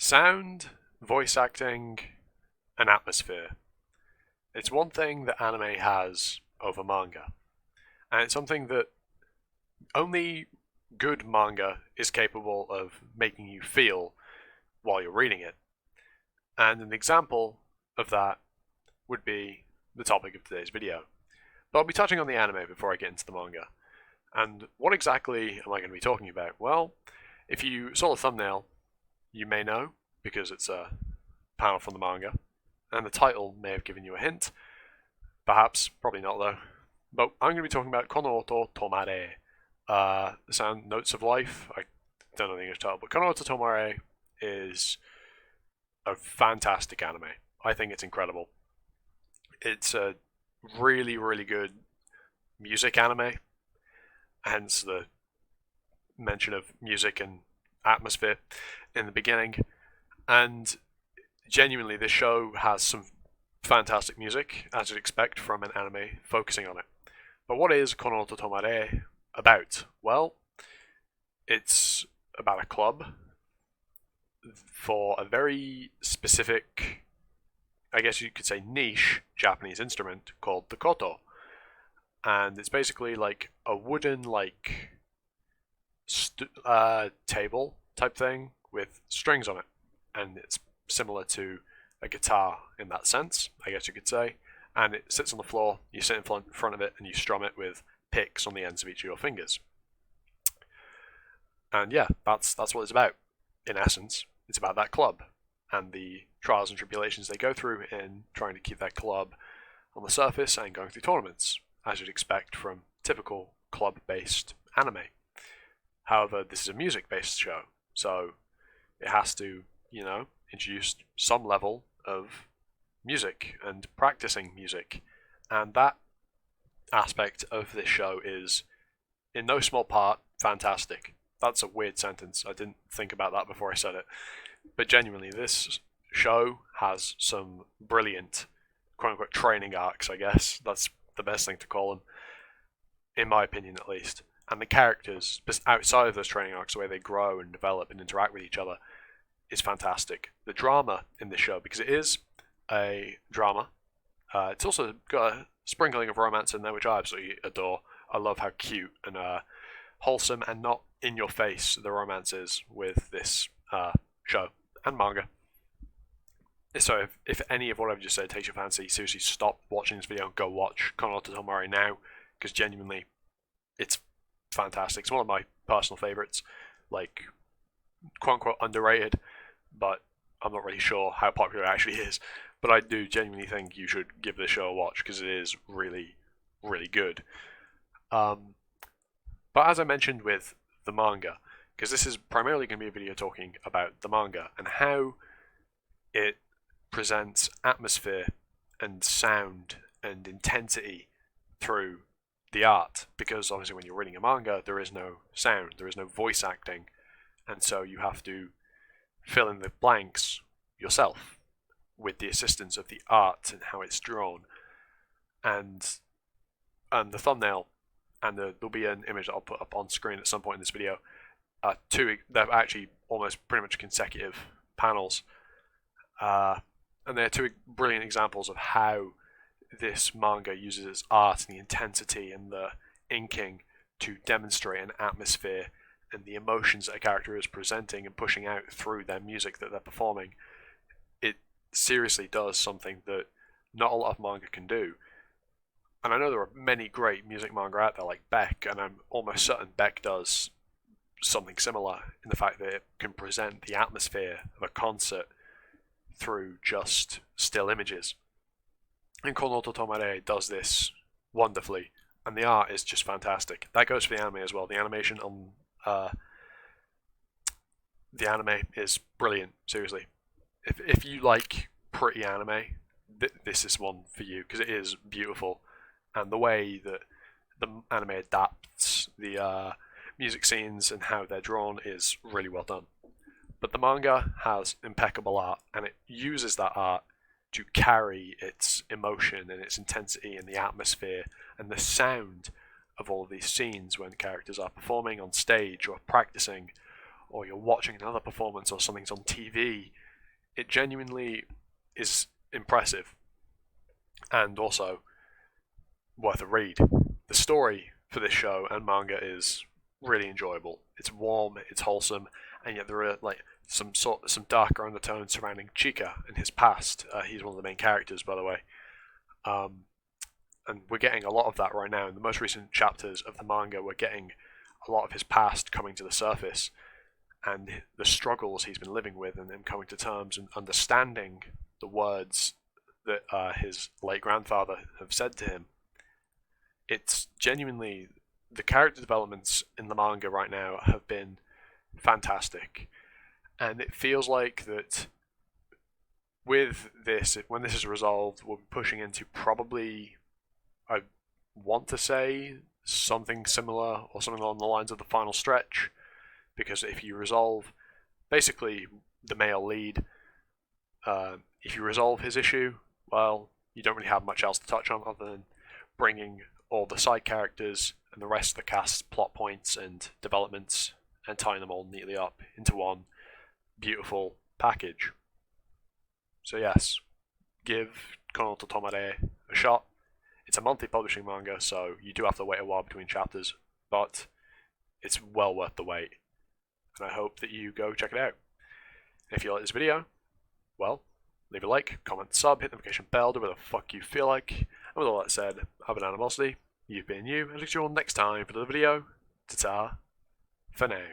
Sound, voice acting, and atmosphere. It's one thing that anime has over manga, and it's something that only good manga is capable of making you feel while you're reading it. And an example of that would be the topic of today's video. But I'll be touching on the anime before I get into the manga. And what exactly am I going to be talking about? Well, if you saw the thumbnail, you may know, because it's a panel from the manga, and the title may have given you a hint. Perhaps, probably not though. But I'm going to be talking about Kono to Tomare, the sound notes of life. I don't know the English title, but Kono to Tomare is a fantastic anime. I think it's incredible. It's a really, really good music anime, hence the mention of music and atmosphere in the beginning. And genuinely, this show has some fantastic music, as you'd expect from an anime focusing on it. But what is Kono to Tomare about? Well, it's about a club for a very specific, I guess you could say niche, Japanese instrument called the koto. And it's basically like a wooden, table type thing with strings on it. And it's similar to a guitar in that sense, I guess you could say. And it sits on the floor, you sit in front of it, and you strum it with picks on the ends of each of your fingers. And yeah, that's what it's about. In essence, it's about that club and the trials and tribulations they go through in trying to keep that club on the surface and going through tournaments, as you'd expect from typical club-based anime. However, this is a music-based show, so it has to, introduce some level of music and practicing music. And that aspect of this show is, in no small part, fantastic. That's a weird sentence. I didn't think about that before I said it. But genuinely, this show has some brilliant, quote-unquote, training arcs, I guess. That's the best thing to call them, in my opinion at least. And the characters, outside of those training arcs, the way they grow and develop and interact with each other, is fantastic. The drama in this show, because it is a drama, it's also got a sprinkling of romance in there, which I absolutely adore. I love how cute and wholesome and not in your face the romance is with this show and manga. So if any of what I've just said takes your fancy, seriously stop watching this video and go watch Kono to Tomare now, because genuinely it's fantastic. It's one of my personal favourites, like quote unquote underrated, but I'm not really sure how popular it actually is. But I do genuinely think you should give this show a watch because it is really, really good. But as I mentioned with the manga, because this is primarily going to be a video talking about the manga and how it presents atmosphere and sound and intensity through the art, because obviously when you're reading a manga there is no sound, there is no voice acting, and so you have to fill in the blanks yourself with the assistance of the art and how it's drawn. And the thumbnail and there'll be an image that I'll put up on screen at some point in this video, they're actually almost pretty much consecutive panels, and they're two brilliant examples of how this manga uses its art and the intensity and the inking to demonstrate an atmosphere and the emotions that a character is presenting and pushing out through their music that they're performing. It seriously does something that not a lot of manga can do. And I know there are many great music manga out there like Beck, and I'm almost certain Beck does something similar in the fact that it can present the atmosphere of a concert through just still images. And Kono to Tomare does this wonderfully, and the art is just fantastic. That goes for the anime as well. The animation on the anime is brilliant, seriously. If you like pretty anime, this is one for you, because it is beautiful. And the way that the anime adapts the music scenes and how they're drawn is really well done. But the manga has impeccable art, and it uses that art to carry its emotion and its intensity and the atmosphere and the sound of all of these scenes when characters are performing on stage or practicing or you're watching another performance, or something's on TV, it genuinely is impressive and also worth a read. The story for this show and manga is really enjoyable. It's warm, it's wholesome, and yet there are like some darker undertones surrounding Chika and his past. He's one of the main characters, by the way. And we're getting a lot of that right now. In the most recent chapters of the manga, we're getting a lot of his past coming to the surface, and the struggles he's been living with, and him coming to terms and understanding the words that his late grandfather have said to him. It's genuinely, the character developments in the manga right now have been fantastic, and it feels like that with this, when this is resolved, we'll be pushing into probably, I want to say, something similar or something along the lines of the final stretch, because if you resolve basically the male lead, if you resolve his issue, well, you don't really have much else to touch on other than bringing all the side characters and the rest of the cast's plot points and developments and tying them all neatly up into one beautiful package. So yes, give Kono to Tomare a shot. It's a monthly publishing manga, so you do have to wait a while between chapters, but it's well worth the wait, and I hope that you go check it out. And if you like this video, well, leave a like, comment, sub, hit the notification bell, do whatever the fuck you feel like. And with all that said, have an animosity, you've been you, and I'll see you all next time for the video. Ta-ta, for now.